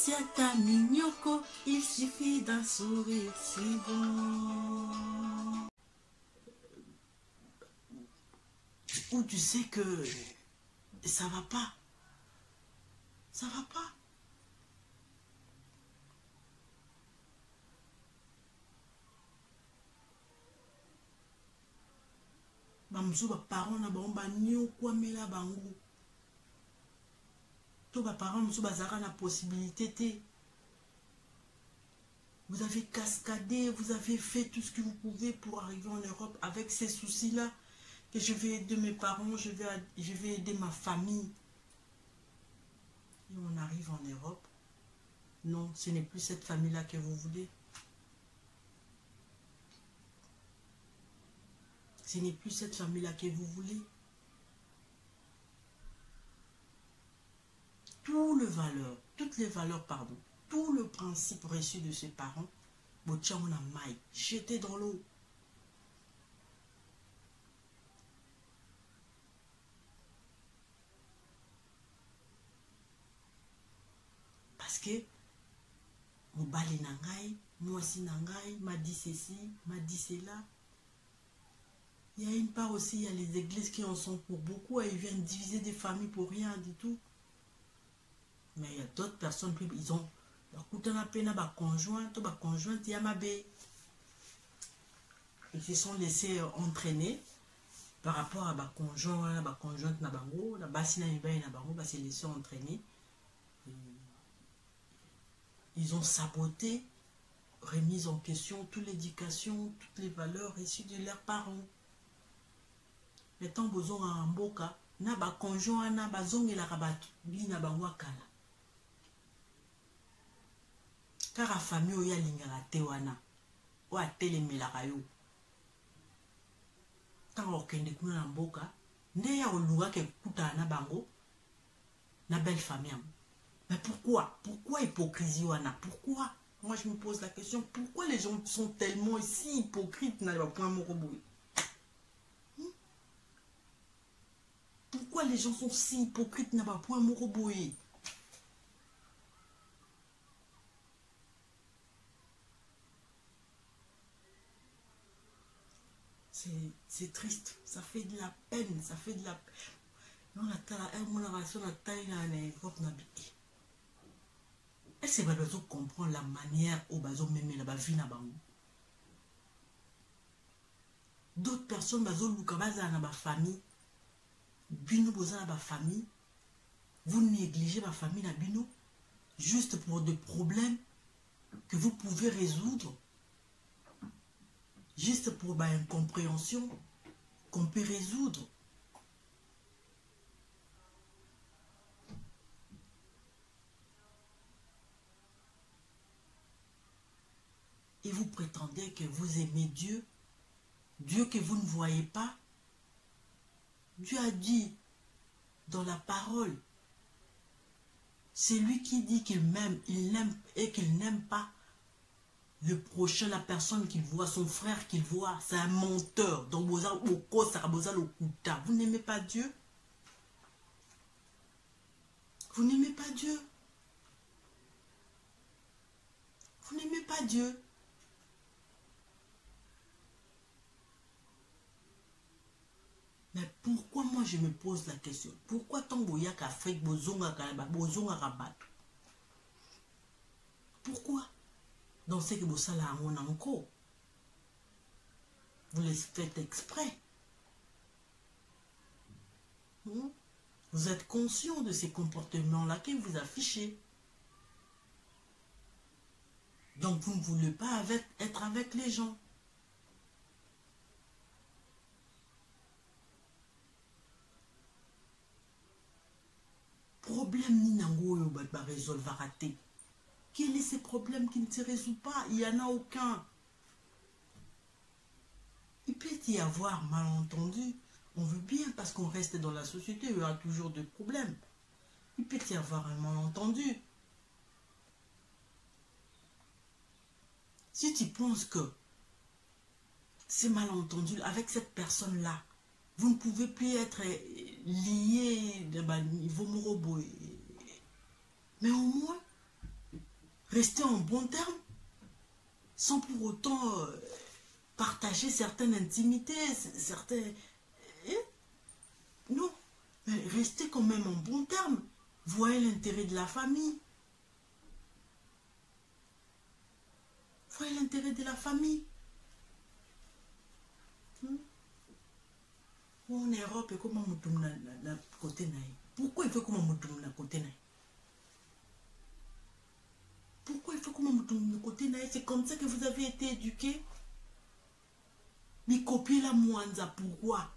Siaka Mignoko, il suffit d'un sourire, c'est bon. Ou tu sais que ça va pas. Ça va pas. Bamzo ba parents na ba nyo kwa mela bango. To ba parents mzo bazara na possibilité te. Vous avez cascadé, vous avez fait tout ce que vous pouvez pour arriver en Europe avec ces soucis-là. Que je vais aider mes parents, je vais aider ma famille. Et on arrive en Europe. Non, ce n'est plus cette famille-là que vous voulez. Ce n'est plus cette famille-là que vous voulez. Toutes les valeurs, pardon, tout le principe reçu de ses parents, on a maille, jeté dans l'eau. Parce que mon balai nangai, moi si nangai, m'a dit ceci, m'a dit cela. Il y a une part aussi, il y a les églises qui en sont pour beaucoup et ils viennent diviser des familles pour rien du tout. Mais il y a d'autres personnes, ils ont ils se sont laissés entraîner par rapport à ma conjointe, na bango, la bassina na bango, bah se laissé entraîner. Ils ont saboté, remis en question toute l'éducation, toutes les valeurs reçues de leurs parents. Les temps besoin en mboka, na ba conjoint na ba zongi la rabat, bi na bango kala. Car la famille oya lingala tewana, o atele melakayo. Quand on kende kuna na mboka, nde ya oluga ke kuta na bango, na belle famille. Mais pourquoi? Pourquoi hypocrisie wana? Pourquoi? Moi je me pose la question, pourquoi les gens sont tellement si hypocrites na ba point moroboui? Pourquoi les gens sont si hypocrites na ba point moroboui? C'est triste, ça fait de la peine, ça fait de la peine. Non, est-ce que vous comprenez la manière où vous avez la vie na bango? D'autres personnes dans la famille, bino boza na famille, vous négligez la famille na bino juste pour des problèmes que vous pouvez résoudre. Juste pour une incompréhension qu'on peut résoudre. Et vous prétendez que vous aimez Dieu, Dieu que vous ne voyez pas. Dieu a dit dans la parole, c'est lui qui dit qu'il m'aime, il l'aime et qu'il n'aime pas le prochain, la personne qu'il voit, son frère qu'il voit, c'est un menteur. Donc, vous n'aimez pas Dieu? Vous n'aimez pas Dieu? Vous n'aimez pas Dieu? Mais pourquoi moi je me pose la question? Pourquoi tant boyak Afrique bozonga rabat? Pourquoi? Donc c'est que vous savez encore. Vous les faites exprès. Vous êtes conscient de ces comportements-là que vous affichez. Donc vous ne voulez pas être avec les gens. Problème ni nango yo ba résolve rater. Quel est ce problème qui ne se résout pas? Il n'y en a aucun. Il peut y avoir malentendu. On veut bien parce qu'on reste dans la société, il y aura toujours des problèmes. Il peut y avoir un malentendu. Si tu penses que c'est malentendu avec cette personne-là, vous ne pouvez plus être lié de niveau morobo. Mais au moins, rester en bon terme, sans pour autant partager certaines intimités, certains... Non, mais restez quand même en bon terme. Voyez l'intérêt de la famille. Voyez l'intérêt de la famille. En Europe, comment on tourne na côté naï? Pourquoi il faut comment on tourne na côté naï? Pourquoi il faut comment on tourne na côté naï? C'est comme ça que vous avez été éduqués. Mais copier la mouanza, pourquoi?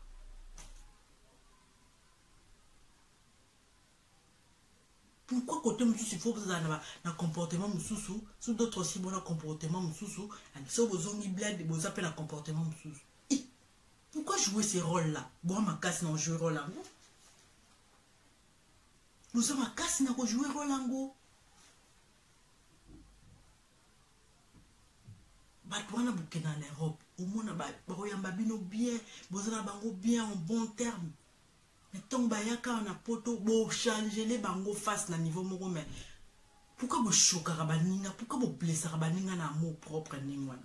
Pourquoi côté monsieur il faut que vous ayez un comportement moussou, sous d'autres aussi bon comportement moussou, et si vous avez une blague, vous appelez un comportement moussou. Pourquoi jouer ces rôles-là? Bon, ma casse n'a joué rôle en go. Nous avons ma casse n'a joué rôle en go. Batouana bouquet dans l'Europe, au monde a bien, bozana bango bien en bon terme. Mais tant bayaka on a poto, bo changer les bango face na niveau moko mais. Pourquoi vous choquez rabaninga? Pourquoi vous blessez rabaninga na amour propre ningwana?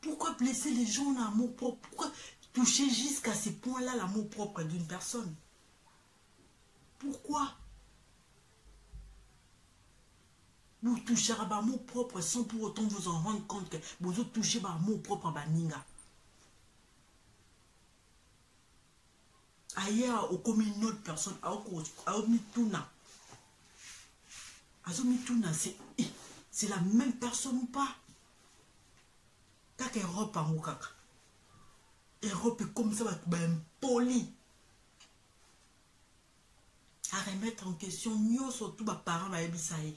Pourquoi blesser les gens en amour propre? Pourquoi toucher jusqu'à ce point-là l'amour propre d'une personne? Pourquoi? Vous touchez à l'amour propre sans pour autant vous en rendre compte que vous touchez à l'amour propre à Baninga. Ailleurs, au comme une autre personne, à Omituna. Azomituna, c'est la même personne ou pas? Kaka Europe en Okaka. Europe est comme ça, ben poli. À remettre en question, nous surtout, mes parents, ma ebisaï.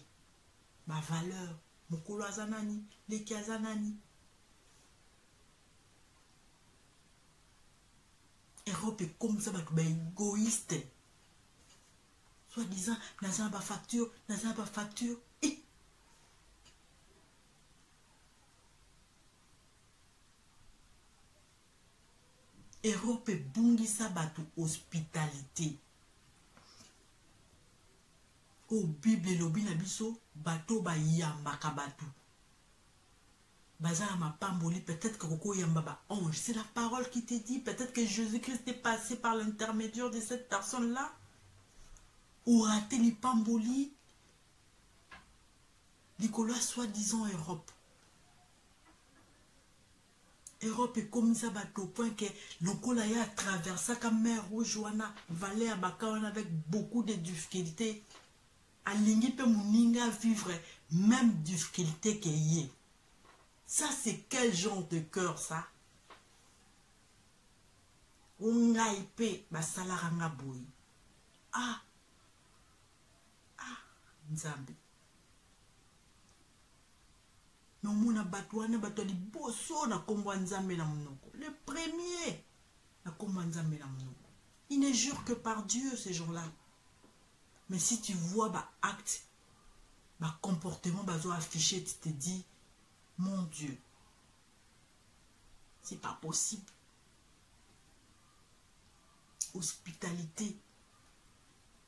Ma valeur, mon kolo azanani, les kazanani. Europe est comme ça, ben égoïste. Soit disant, n'a pas facture, n'a pas facture. Et Europe est bungisa batu hospitalité. Au Bible lobi na biso, bato ba yambaka batu. Bazala ma pamboli, peut-être que Koko yamba ba ange. C'est la parole qui te dit, peut-être que Jésus-Christ est passé par l'intermédiaire de cette personne-là. Ou raté les pamboli. Nicolas, soi-disant Europe. Europe est comme ça, au point que le Kolaya a traversé la mer Rouge, Valais à Bakawan avec beaucoup de difficultés. Alingi pe muninga vivre même difficulté que y. Ça, c'est quel genre de cœur, ça? Unga ipe, basalaranga boy. Ah, Nzambi. Mais on a batouane, batouane, bosso, na kombo Nzambi na monoko. Le premier, na kombo Nzambi na monoko. Ils ne jurent que par Dieu, ces gens-là. Mais si tu vois bah acte, bah comportement, bah affiché, tu te dis, mon Dieu, c'est pas possible. Hospitalité.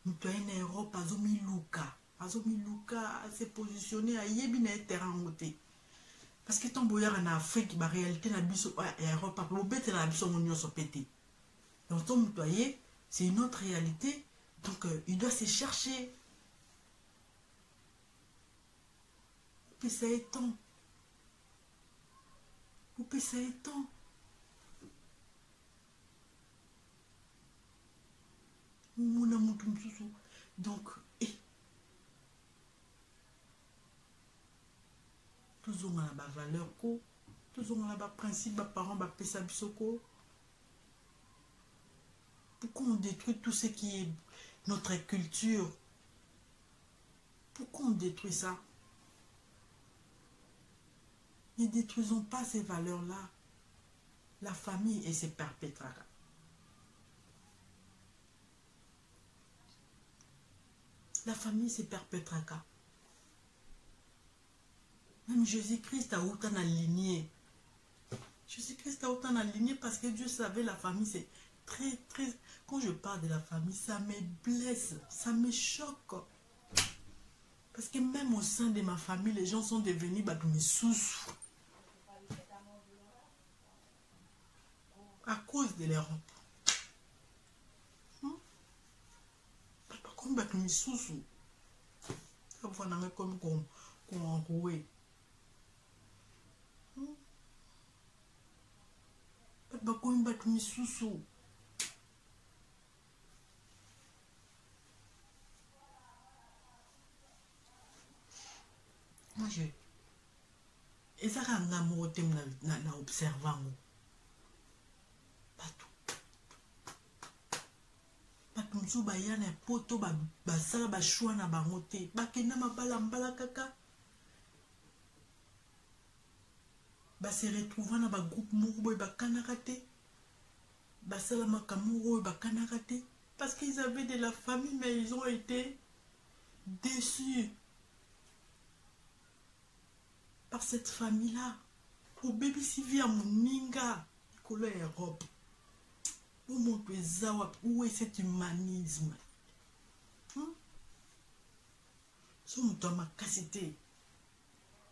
Nous sommes en Europe, Azomi Luka s'est positionné à Yébina et terrain côté. Parce que ton boyard en Afrique, la réalité, la biso, Europe, la bête, la biso, mon se pété. Donc, ton moutoyer, c'est une autre réalité. Donc, il doit se chercher. Puis ça étend. Puis ça étend. Donc, toujours on a la valeur, toujours on a la principe, les parents, les pesa bisoko. Pourquoi on détruit tout ce qui est notre culture? Pourquoi on détruit ça? Ne détruisons pas ces valeurs-là. La famille et ses perpétrera. La famille se perpétrera. Même Jésus-Christ a autant aligné. Jésus-Christ a autant aligné parce que Dieu savait la famille, c'est très, très... Quand je parle de la famille, ça me blesse, ça me choque. Parce que même au sein de ma famille, les gens sont devenus mes sous à cause de l'Europe. Comme mes sous ça va comme qu'on enroué. Comme mes sous. Moi, je... Et ça, quand on a observant. Pas tout. Pas tout. So, il y a un poteau, ça, ba choix na bangote. Bakena mabala mbala kaka. Se retrouvant dans un groupe mourou et bakanakate. Salama kamouro et bakanakate. Parce qu'ils avaient de la famille, mais ils ont été déçus par cette famille-là. Pour bébé Sylvia Mouninga, couleur Europe. Où montrer où est cet humanisme? Sommes dans ma capacité.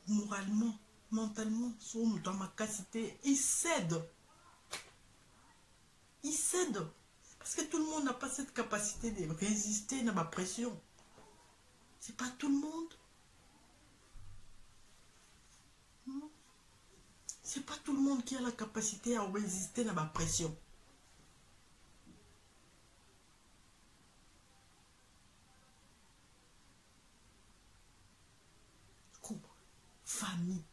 Moralement, mentalement, sommes dans ma capacité. Ils cèdent. Ils cèdent. Parce que tout le monde n'a pas cette capacité de résister à ma pression. C'est pas tout le monde. C'est pas tout le monde qui a la capacité à résister à ma pression. Famille.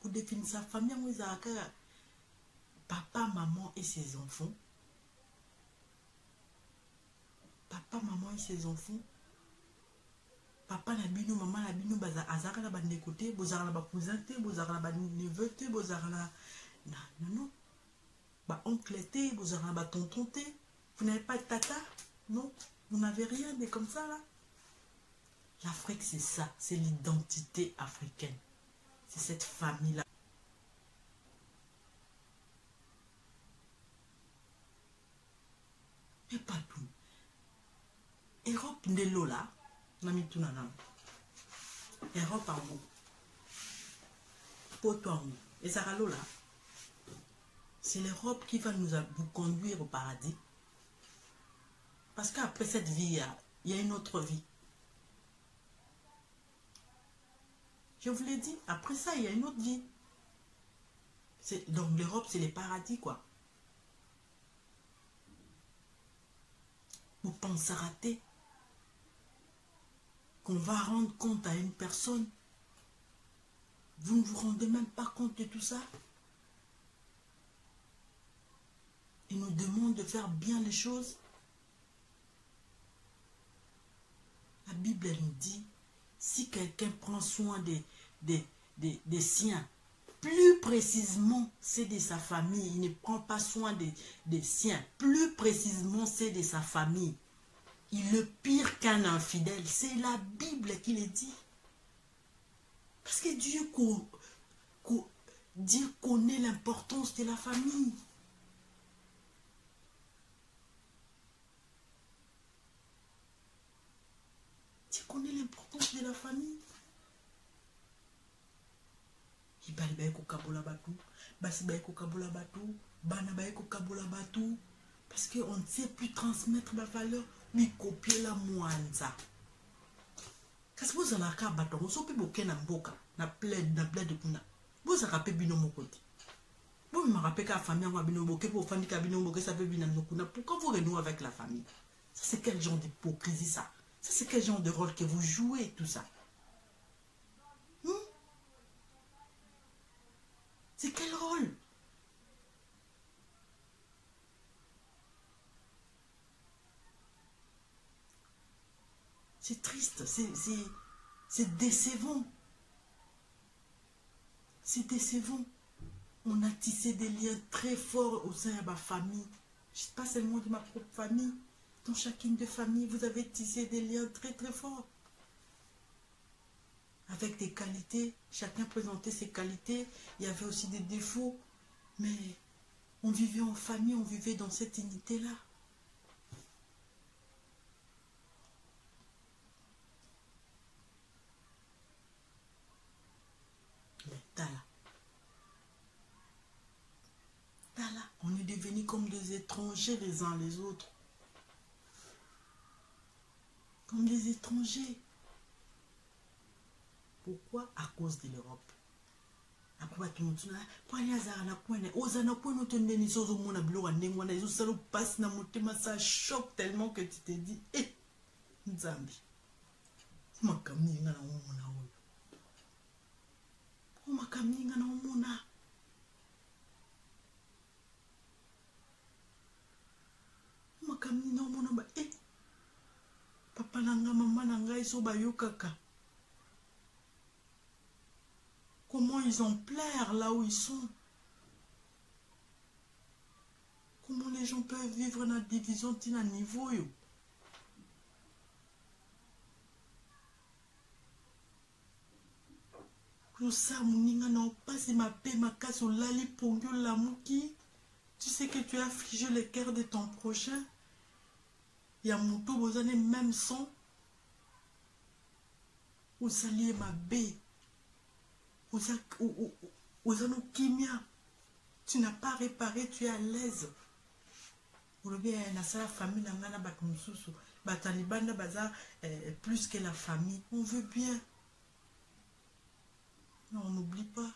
Vous définissez sa famille, papa, maman et ses enfants. Papa, maman et ses enfants. Papa na bino, maman na bino, azara la bande côté, bozara la cousin, bozara la neveu, bozara la non. Oncle, bozara la tonton. Vous n'avez pas de tata? Non, vous n'avez rien de comme ça là. L'Afrique, c'est ça, c'est l'identité africaine. C'est cette famille-là. Mais pas tout. Europe de Lola, nami tout nanam. Europe en haut. Poto en haut. Et Sarah Lola, c'est l'Europe qui va vous conduire au paradis. Parce qu'après cette vie, il y a une autre vie. Je vous l'ai dit, après ça, il y a une autre vie. Donc l'Europe, c'est les paradis, quoi. Vous pensez rater qu'on va rendre compte à une personne. Vous ne vous rendez même pas compte de tout ça. Il nous demande de faire bien les choses. La Bible, elle nous dit, si quelqu'un prend soin des siens, plus précisément, c'est de sa famille. Il ne prend pas soin des siens. Plus précisément, c'est de sa famille. Il est le pire qu'un infidèle. C'est la Bible qui le dit. Parce que Dieu connaît l'importance de la famille. Dieu connaît l'importance de la famille. Parce qu'on ne sait plus transmettre la valeur, mais copier la moanza. Parce que vous avez un bâton, vous avez un boka, na plaide de kuna. Vous avez un bino mokote. Vous me rappelez que la famille a bino boke pour faire des bino boke, ça fait bino kuna. Pourquoi vous renouez avec la famille? Ça, c'est quel genre d'hypocrisie ça? Ça, c'est quel genre de rôle que vous jouez, tout ça? C'est quel rôle? C'est triste, c'est décevant. C'est décevant. On a tissé des liens très forts au sein de ma famille. Je ne sais pas seulement de ma propre famille. Dans chacune des familles, vous avez tissé des liens très très forts. Avec des qualités, chacun présentait ses qualités. Il y avait aussi des défauts. Mais On vivait en famille, on vivait dans cette unité-là. Mais là, on est devenus comme des étrangers les uns les autres. Comme des étrangers. Pourquoi? À cause de l'Europe. Après tout le monde, ça choque tellement que tu te dis, eh, Nzambi, papa nanga mama nanga iso bayokaka. Comment ils ont plaire là où ils sont. Comment les gens peuvent vivre dans la division à niveau yo. Tu sais que tu as affligé le cœur de ton prochain. Il y a mon tour, vous avez même son. Vous allez ma baie. Vous avez kimia. Tu n'as pas réparé, tu es à l'aise. Vous le voyez, la famille n'a pas plus que la famille. On veut bien. Non, on n'oublie pas.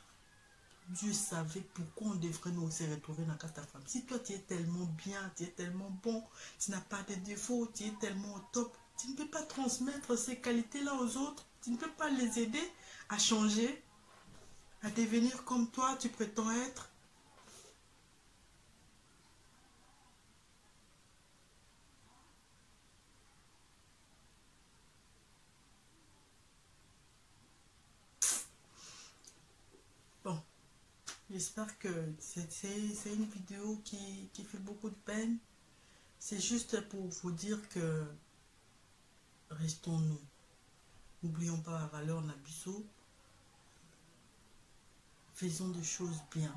Dieu savait pourquoi on devrait nous se retrouver dans ta femme. Si toi tu es tellement bien, tu es tellement bon, tu n'as pas de défauts, tu es tellement au top, tu ne peux pas transmettre ces qualités-là aux autres. Tu ne peux pas les aider à changer, à devenir comme toi tu prétends être. Bon. J'espère que c'est une vidéo qui fait beaucoup de peine. C'est juste pour vous dire que restons-nous. N'oublions pas la valeur Nabiso. Faisons des choses bien.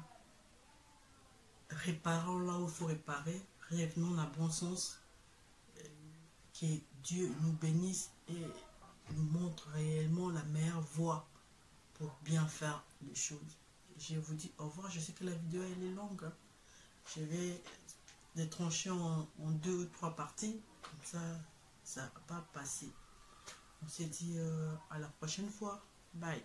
Réparons là où il faut réparer. Revenons dans le bon sens. Que Dieu nous bénisse et nous montre réellement la meilleure voie pour bien faire les choses. Je vous dis au revoir. Je sais que la vidéo elle est longue. Je vais les trancher en 2 ou 3 parties. Comme ça va pas passer. On se dit à la prochaine fois. Bye.